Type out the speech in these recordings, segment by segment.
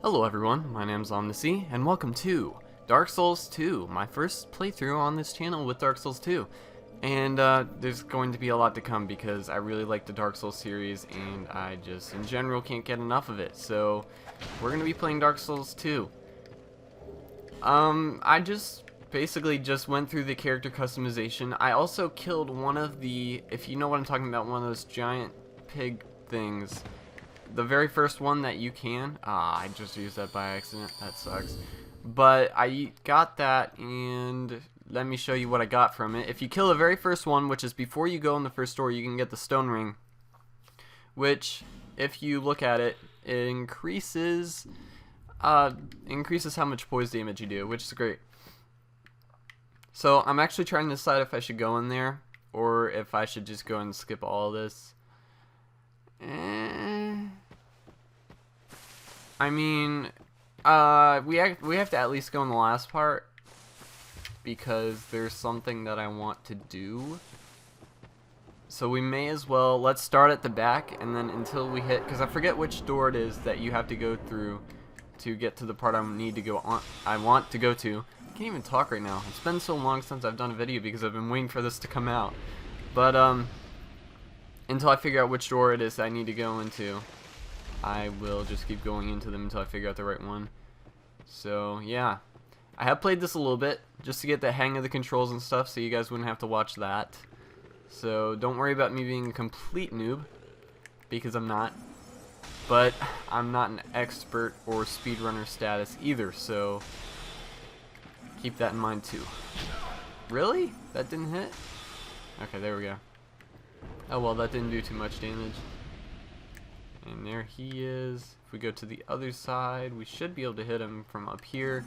Hello everyone, my name's Omnisy, and welcome to Dark Souls 2, my first playthrough on this channel with Dark Souls 2. And there's going to be a lot to come because I really like the Dark Souls series and I just in general can't get enough of it. So we're going to be playing Dark Souls 2. I just basically just went through the character customization. I also killed one of the, if you know what I'm talking about, one of those giant pig things. The very first one that you can. I just used that by accident. That sucks. But I got that, and let me show you what I got from it. If you kill the very first one, which is before you go in the first door, you can get the stone ring. Which, if you look at it, it increases how much poise damage you do, which is great. So I'm actually trying to decide if I should go in there, or if I should just go and skip all of this. I mean, we have to at least go in the last part because there's something that I want to do. So we may as well, let's start at the back and then until we hit, because I forget which door it is that you have to go through to get to the part I want to go to. I can't even talk right now. It's been so long since I've done a video because I've been waiting for this to come out. But until I figure out which door it is that I need to go into, I will just keep going into them until I figure out the right one. So yeah, I have played this a little bit just to get the hang of the controls and stuff, so you guys wouldn't have to watch that. So don't worry about me being a complete noob, because I'm not. But I'm not an expert or speedrunner status either, so keep that in mind too. Really? That didn't hit? Okay, there we go. Oh well, that didn't do too much damage. And there he is. If we go to the other side, we should be able to hit him from up here.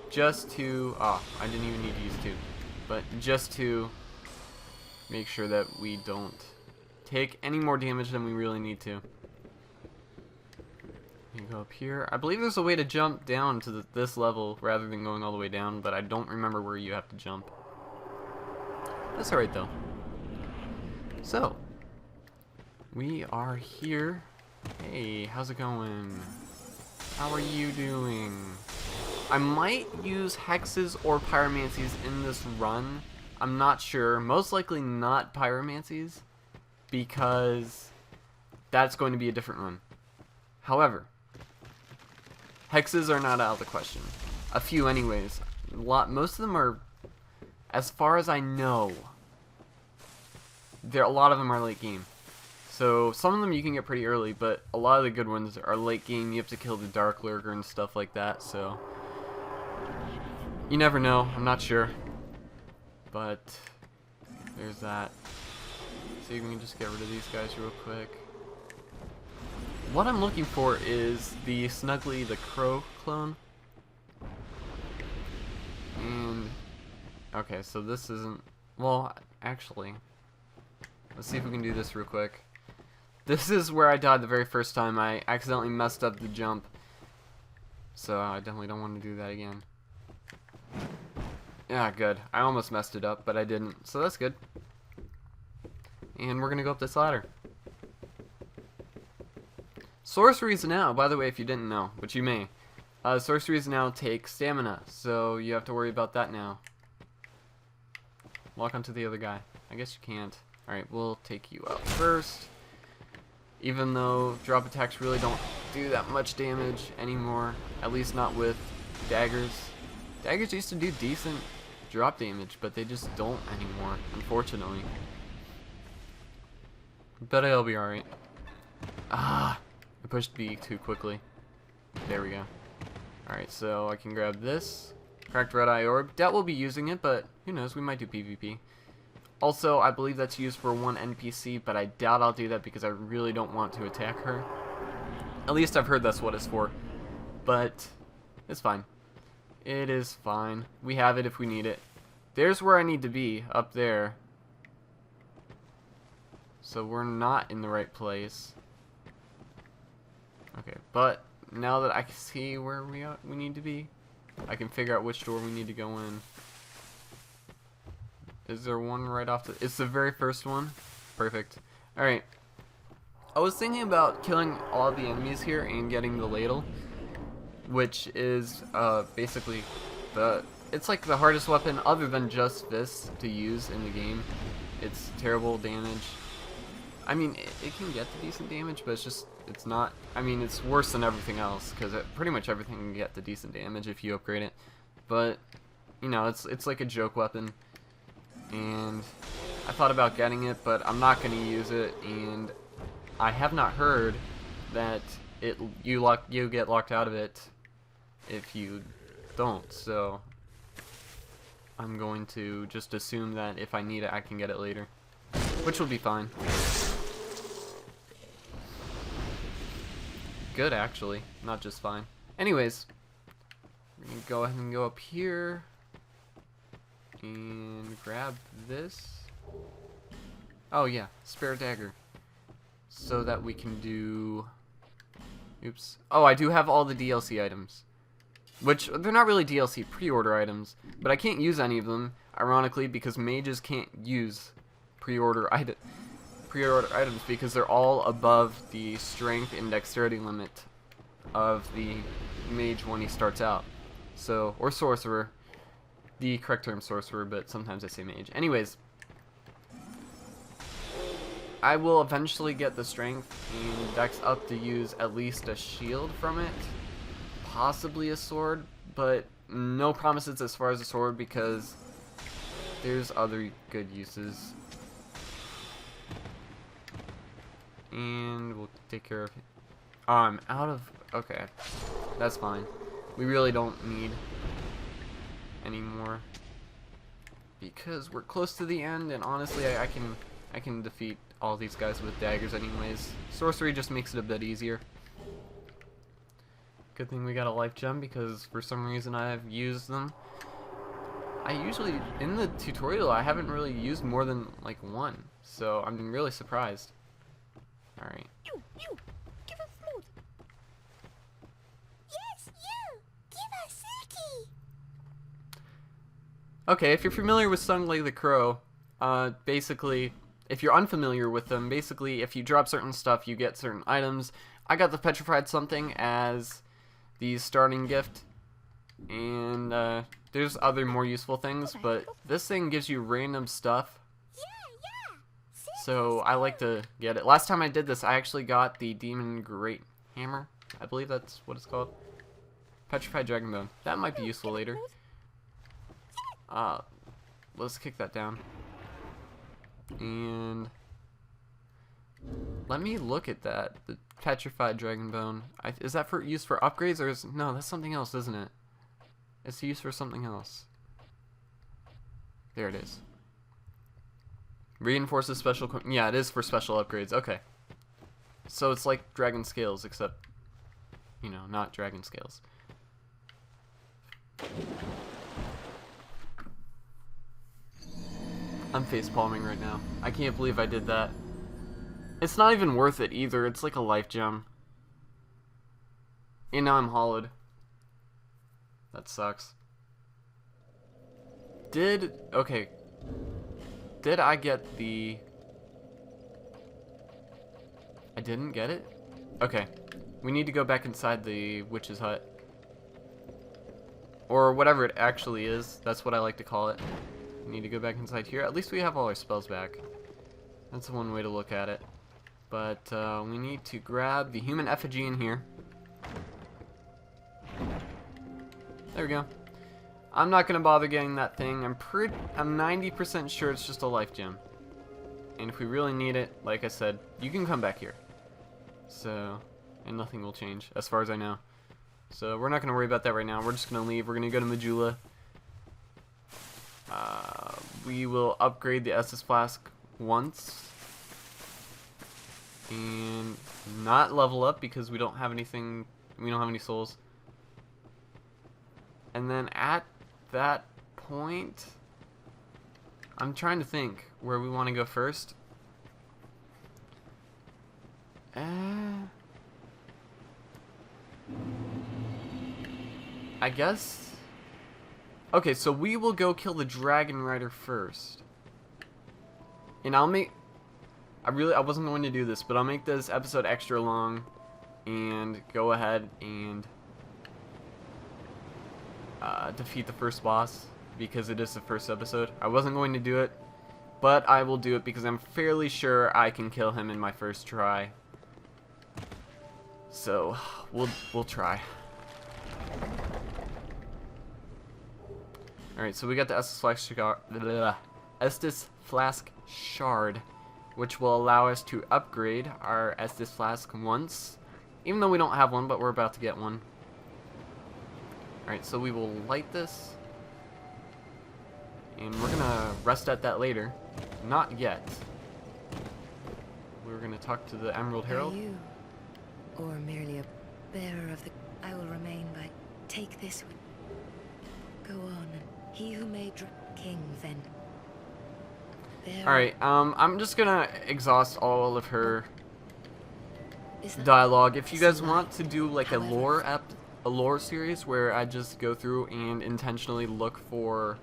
Just to, I didn't even need to use two. But just to make sure that we don't take any more damage than we really need to. You go up here. I believe there's a way to jump down to this level rather than going all the way down, but I don't remember where you have to jump. That's alright though. So, we are here. Hey, how's it going? How are you doing? I might use hexes or pyromancies in this run. I'm not sure. Most likely not pyromancies, because that's going to be a different run. However, hexes are not out of the question. A few anyways. Most of them are, as far as I know, a lot of them are late game. So some of them you can get pretty early, but a lot of the good ones are late game. You have to kill the Dark Lurker and stuff like that, so you never know. I'm not sure. But there's that. See if we can just get rid of these guys real quick. What I'm looking for is the Snuggly the Crow clone. And okay, so this isn't, well, actually, let's see if we can do this real quick. This is where I died the very first time. I accidentally messed up the jump. So I definitely don't want to do that again. Yeah, good. I almost messed it up, but I didn't. So that's good. And we're going to go up this ladder. Sorceries now, by the way, if you didn't know, which you may. Sorceries now take stamina, so you have to worry about that now. Walk onto the other guy. I guess you can't. Alright, we'll take you out first. Even though drop attacks really don't do that much damage anymore. At least not with daggers. Daggers used to do decent drop damage, but they just don't anymore, unfortunately. But I'll be alright. I pushed B too quickly. There we go. Alright, so I can grab this. Cracked red eye orb. Doubt we'll be using it, but who knows, we might do PvP. Also, I believe that's used for one NPC, but I doubt I'll do that because I really don't want to attack her. At least I've heard that's what it's for. But it's fine. It is fine. We have it if we need it. There's where I need to be, up there. So we're not in the right place. Okay, but now that I can see where we need to be, I can figure out which door we need to go in. Is there one right off the... It's the very first one? Perfect. Alright. I was thinking about killing all the enemies here and getting the ladle, which is basically it's like the hardest weapon other than just this to use in the game. It's terrible damage. I mean, it can get to decent damage, but it's not. I mean, it's worse than everything else because pretty much everything can get to decent damage if you upgrade it. But you know, it's like a joke weapon, and I thought about getting it, but I'm not going to use it, and I have not heard that you get locked out of it if you don't. So I'm going to just assume that if I need it, I can get it later, which will be fine. Good, actually, not just fine. Anyways, we're gonna go ahead and go up here and grab this. Oh yeah, spare dagger, so that we can do. Oops. Oh, I do have all the DLC items, which they're not really DLC pre-order items, but I can't use any of them, ironically, because mages can't use pre-order items because they're all above the strength and dexterity limit of the mage when he starts out. So, or sorcerer. The correct term sorcerer, but sometimes I say mage. Anyways, I will eventually get the strength and dex up to use at least a shield from it. Possibly a sword, but no promises as far as a sword because there's other good uses. And we'll take care of it. Oh, I'm out of... Okay. That's fine. We really don't need any more. Because we're close to the end, and honestly, I can defeat all these guys with daggers anyways. Sorcery just makes it a bit easier. Good thing we got a life gem, because for some reason I've used them. I usually, in the tutorial, I haven't really used more than, like, one. So, I'm really surprised. Alright. You, give us food. Yes, you, give us Suki. Okay, if you're familiar with Sungly the Crow, basically, if you're unfamiliar with them, basically, if you drop certain stuff, you get certain items. I got the Petrified Something as the starting gift, and there's other more useful things, but this thing gives you random stuff. So I like to get it. Last time I did this, I actually got the Demon Great Hammer. I believe that's what it's called. Petrified Dragon Bone. That might be useful later. Let's kick that down. And let me look at that. The Petrified Dragon Bone. Is that for use for upgrades, or is no? That's something else, isn't it? It's used for something else. There it is. Reinforces special... Yeah, it is for special upgrades. Okay. So it's like dragon scales, except, you know, not dragon scales. I'm face palming right now. I can't believe I did that. It's not even worth it either. It's like a life gem. And now I'm hollowed. That sucks. Okay. Did I get the... I didn't get it? Okay. We need to go back inside the witch's hut. Or whatever it actually is. That's what I like to call it. We need to go back inside here. At least we have all our spells back. That's one way to look at it. But we need to grab the human effigy in here. There we go. I'm not gonna bother getting that thing. I'm 90% sure it's just a life gem. And if we really need it, like I said, you can come back here. So, and nothing will change, as far as I know. So we're not gonna worry about that right now. We're just gonna leave. We're gonna go to Majula. We will upgrade the Estus Flask once. And not level up because we don't have anything, we don't have any souls. And then at that point, I'm trying to think where we want to go first. I guess. Okay, so we will go kill the Dragonrider first. And I wasn't going to do this, but I'll make this episode extra long and go ahead and defeat the first boss because it is the first episode. I wasn't going to do it, but I will do it because I'm fairly sure I can kill him in my first try. So we'll try. Alright, so we got the Estus Flask Shard, which will allow us to upgrade our Estus Flask once. Even though we don't have one, but we're about to get one. Alright, so we will light this. And we're gonna rest at that later. Not yet. We're gonna talk to the Emerald Herald. Are you, or merely a bearer of the... I will remain by... Take this one. Go on, and he who made King, then. Alright, I'm just gonna exhaust all of her Is that dialogue. If you guys light? want to do like a However- lore series where I just go through and intentionally look for,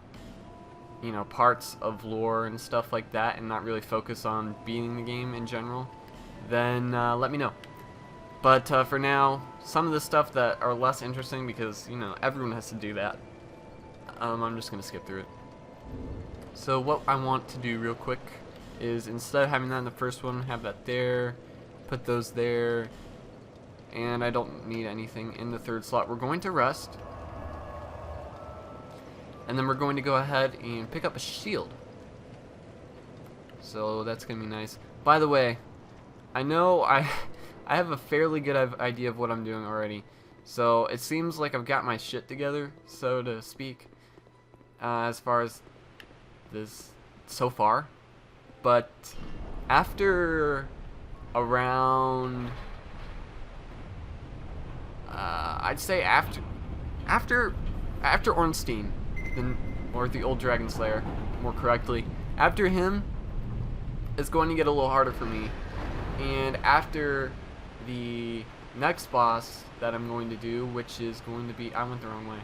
you know, parts of lore and stuff like that and not really focus on beating the game in general, then let me know. But for now, some of the stuff that are less interesting because, you know, everyone has to do that, I'm just gonna skip through it. So what I want to do real quick is, instead of having that in the first one, have that there, put those there, and I don't need anything in the third slot. We're going to rest, and then we're going to go ahead and pick up a shield. So that's gonna be nice. By the way, I know I have a fairly good idea of what I'm doing already, so it seems like I've got my shit together, so to speak, as far as this so far. But after around I'd say after Ornstein, or the old Dragon Slayer more correctly, after him it's going to get a little harder for me, and after the next boss that I'm going to do, which is going to be... I went the wrong way.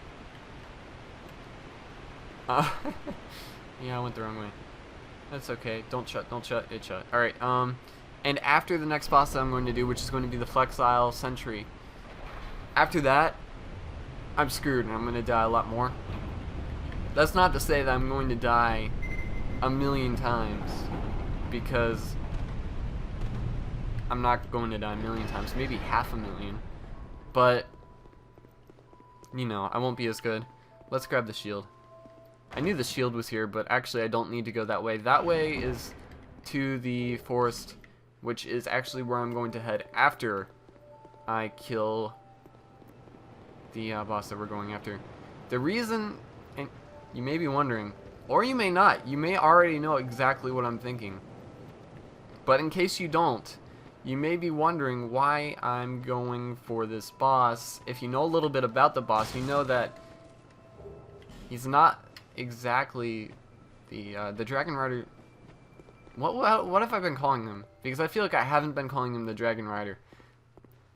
Yeah, I went the wrong way. That's okay. Don't shut. It shut. Alright, and after the next boss that I'm going to do, which is going to be the Flexile Sentry, after that, I'm screwed and I'm going to die a lot more. That's not to say that I'm going to die a million times, because I'm not going to die a million times, maybe 500,000. But, you know, I won't be as good. Let's grab the shield. I knew the shield was here, but actually I don't need to go that way. That way is to the forest, which is actually where I'm going to head after I kill the boss that we're going after. The reason, and you may be wondering, or you may not, you may already know exactly what I'm thinking. But in case you don't, you may be wondering why I'm going for this boss. If you know a little bit about the boss, you know that he's not exactly the Dragonrider. What have I been calling him? Because I feel like I haven't been calling him the Dragonrider.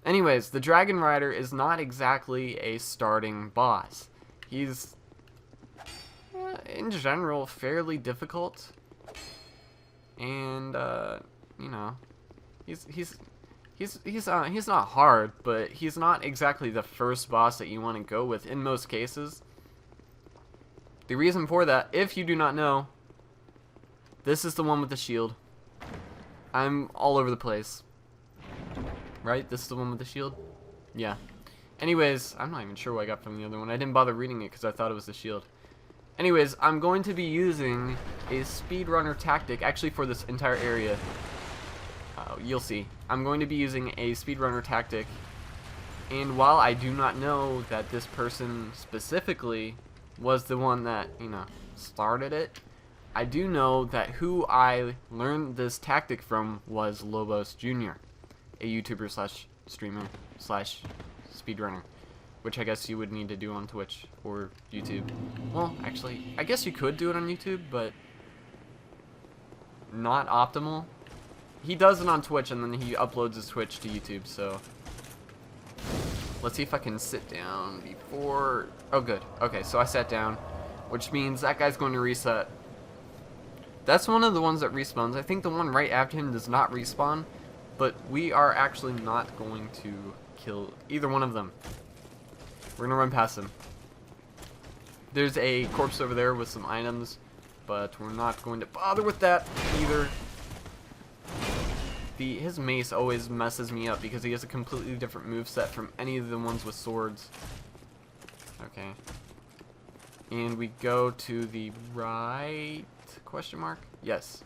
Anyways, the Dragonrider is not exactly a starting boss. He's in general fairly difficult, and you know, he's not hard, but he's not exactly the first boss that you want to go with in most cases. The reason for that, if you do not know, this is the one with the shield. I'm all over the place. Right? This is the one with the shield? Yeah. Anyways, I'm not even sure what I got from the other one. I didn't bother reading it because I thought it was the shield. Anyways, I'm going to be using a speedrunner tactic, actually for this entire area. You'll see. I'm going to be using a speedrunner tactic, and while I do not know that this person specifically was the one that, you know, started it, I do know that who I learned this tactic from was Lobos Jr., a YouTuber slash streamer slash speedrunner, which I guess you would need to do on Twitch or YouTube. Well, actually, I guess you could do it on YouTube, but not optimal. He does it on Twitch, and then he uploads his Twitch to YouTube, so let's see if I can sit down before... Oh, good. Okay, so I sat down, which means that guy's going to reset. That's one of the ones that respawns. I think the one right after him does not respawn, but we are actually not going to kill either one of them. We're gonna run past him. There's a corpse over there with some items, but we're not going to bother with that either. His mace always messes me up because he has a completely different moveset from any of the ones with swords. Okay. And we go to the right, question mark? Yes.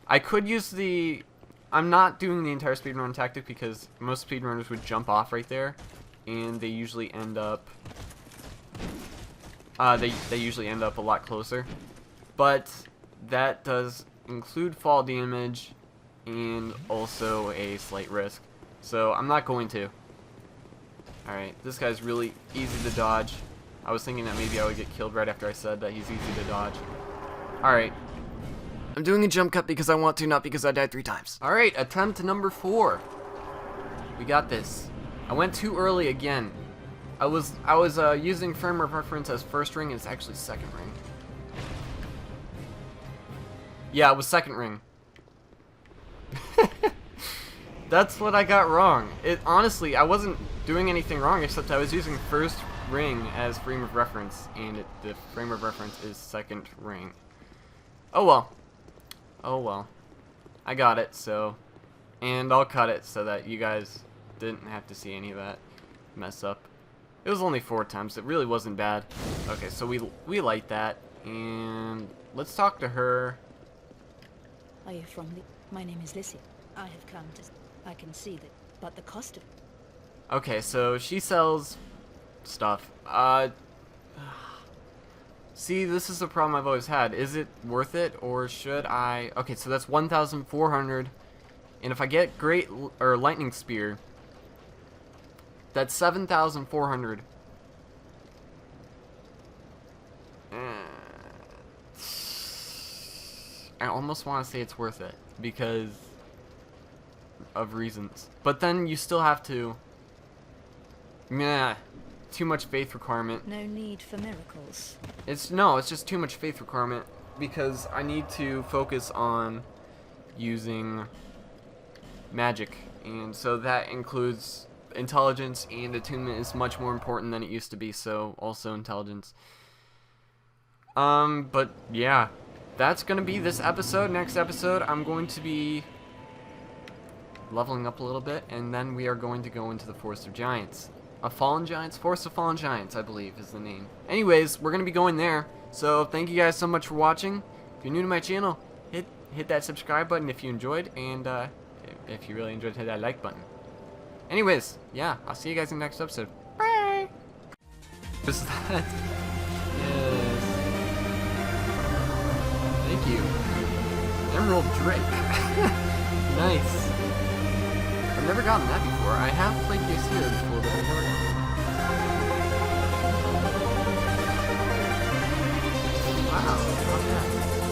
I could use the... I'm not doing the entire speedrun tactic because most speedrunners would jump off right there, and they usually end up... they usually end up a lot closer. But that does include fall damage and also a slight risk. So I'm not going to. Alright, this guy's really easy to dodge. I was thinking that maybe I would get killed right after I said that he's easy to dodge. Alright. I'm doing a jump cut because I want to, not because I died 3 times. Alright, attempt number 4. We got this. I went too early again. I was using frame of reference as first ring, and it's actually second ring. Yeah, it was second ring. That's what I got wrong. Honestly, I wasn't doing anything wrong, except I was using first ring as frame of reference, and the frame of reference is second ring. Oh well. Oh well. I got it, so... And I'll cut it so that you guys didn't have to see any of that mess up. It was only 4 attempts. It really wasn't bad. Okay, so we light that, and let's talk to her. Are you from the... My name is Lissy. I have come to... I can see that, but the cost of... Okay, so she sells stuff. See, this is the problem I've always had. Is it worth it, or should I... Okay, so that's 1,400, and if I get lightning spear, that's 7,400. I almost want to say it's worth it because of reasons, but then you still have to. Meh, too much faith requirement. No need for miracles. It's just too much faith requirement because I need to focus on using magic, and so that includes intelligence, and attunement is much more important than it used to be, so also intelligence. But yeah, that's gonna be this episode. Next episode, I'm going to be leveling up a little bit, and then we are going to go into the Forest of Giants. Forest of Fallen Giants, I believe, is the name. Anyways, we're gonna be going there, so thank you guys so much for watching. If you're new to my channel, hit that subscribe button if you enjoyed, and if you really enjoyed, hit that like button. Anyways, yeah, I'll see you guys in the next episode. Bye! What's that? Yes. Thank you. Emerald Drake. Nice. I've never gotten that before. I have played this here before, but I've never gotten it. Wow, not bad.